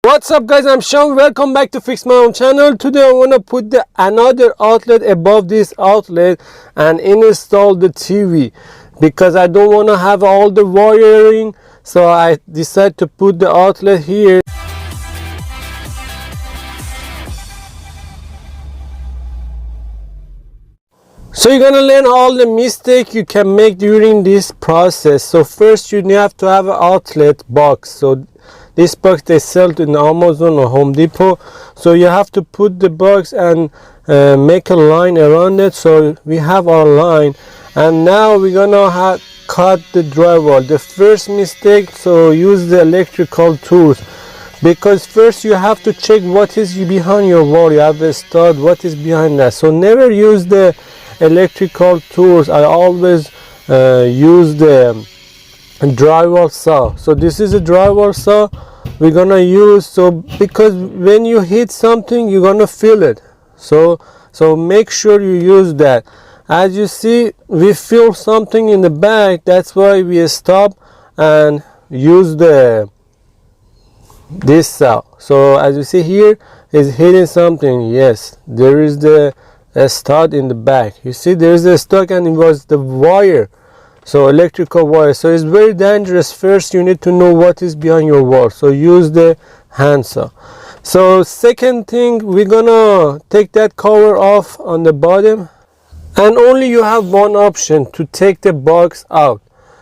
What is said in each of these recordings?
What's up guys, I'm Sean. Welcome back to Fix My Own channel. Today I want to put another outlet above this outlet and install the TV because I don't want to have all the wiring, so I decided to put the outlet here. So you're gonna learn all the mistakes you can make during this process. So first you have to have an outlet box. So this box they sell in Amazon or Home Depot. So you have to put the box and make a line around it. So we have our line, and now we're gonna cut the drywall. The first mistake, so use the electrical tools, because first you have to check what is behind your wall. You have a stud, what is behind that. So never use the electrical tools. I always use the drywall saw. So this is a drywall saw we're gonna use, so because when you hit something you're gonna feel it, so make sure you use that. As you see, we feel something in the back, that's why we stop and use this saw. So as you see here is hitting something. Yes, there is a stud in the back. You see there is a stud, and it was the wire, so electrical wire. So it's very dangerous. First you need to know what is behind your wall, so use the handsaw. So second thing, we're gonna take that cover off on the bottom, and only you have one option to take the box out.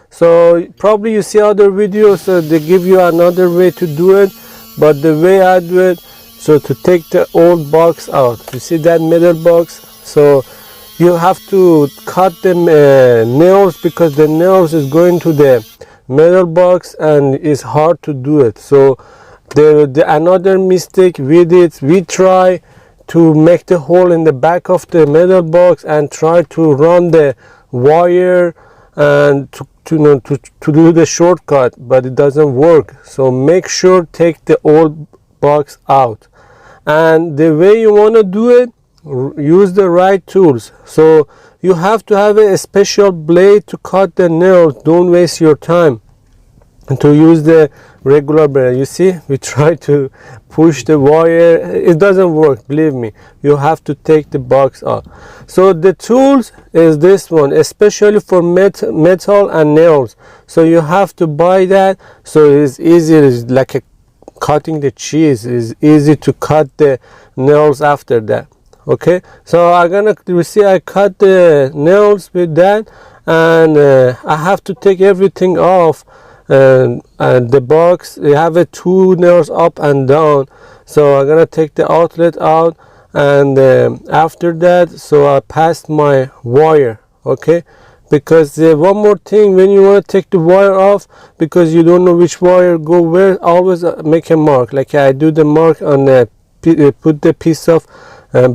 So probably you see other videos, so they give you another way to do it, but the way I do it, so to take the old box out, you see that metal box, so you have to cut the nails, because the nails is going to the metal box and it's hard to do it. So another mistake we did, we try to make the hole in the back of the metal box and try to run the wire and to do the shortcut, but it doesn't work. So make sure take the old box out, and the way you want to do it, use the right tools. So you have to have a special blade to cut the nails. Don't waste your time to use the regular blade. You see, we try to push the wire, it doesn't work, believe me. You have to take the box out. So the tools is this one, especially for metal and nails. So you have to buy that, so it's easy. It's like cutting the cheese, is easy to cut the nails after that. Okay, so you see I cut the nails with that, and I have to take everything off, and the box, you have two nails up and down. So I'm gonna take the outlet out, and after that, so I passed my wire. Okay, because one more thing, when you want to take the wire off, because you don't know which wire go where, always make a mark, like I do the mark on the put the piece of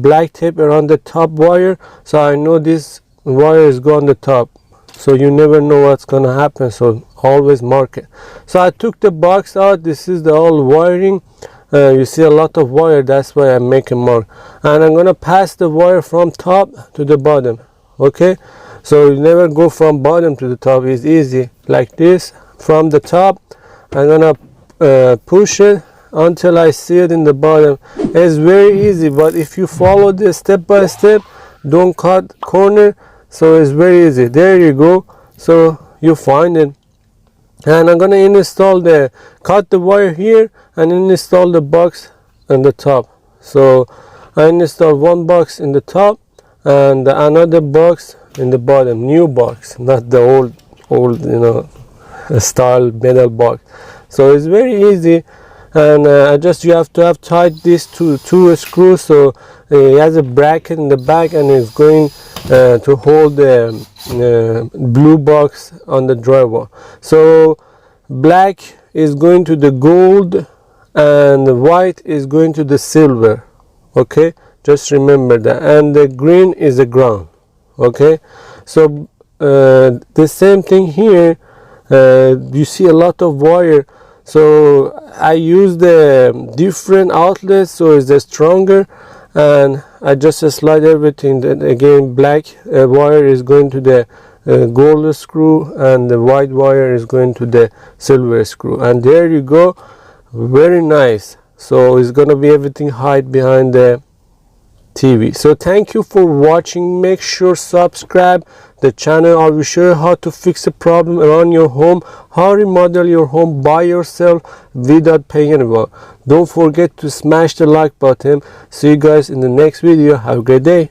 black tape around the top wire, so I know this wire is going on the top. So you never know what's gonna happen, so always mark it. So I took the box out. This is the old wiring. You see a lot of wire, that's why I make a mark, and I'm gonna pass the wire from top to the bottom. Okay, so you never go from bottom to the top, it's easy like this. From the top I'm gonna push it until I see it in the bottom. It's very easy, but if you follow this step by step, don't cut corner, so it's very easy. There you go, so you find it, and I'm gonna cut the wire here and install the box on the top. So I install one box in the top and another box in the bottom, new box, not the old style metal box. So it's very easy. And you have to have tied these two screws, so it has a bracket in the back, and it's going to hold the blue box on the drywall. So black is going to the gold and the white is going to the silver. Okay, just remember that, and the green is the ground. Okay, so the same thing here. You see a lot of wire, so I use the different outlets, so it's stronger, and I just slide everything. Then again, black wire is going to the gold screw, and the white wire is going to the silver screw, and there you go. Very nice. so it's gonna be everything hide behind the TV. So thank you for watching. Make sure subscribe the channel. I will show you how to fix a problem around your home, how remodel your home by yourself without paying anyone. Don't forget to smash the like button. See you guys in the next video. Have a great day.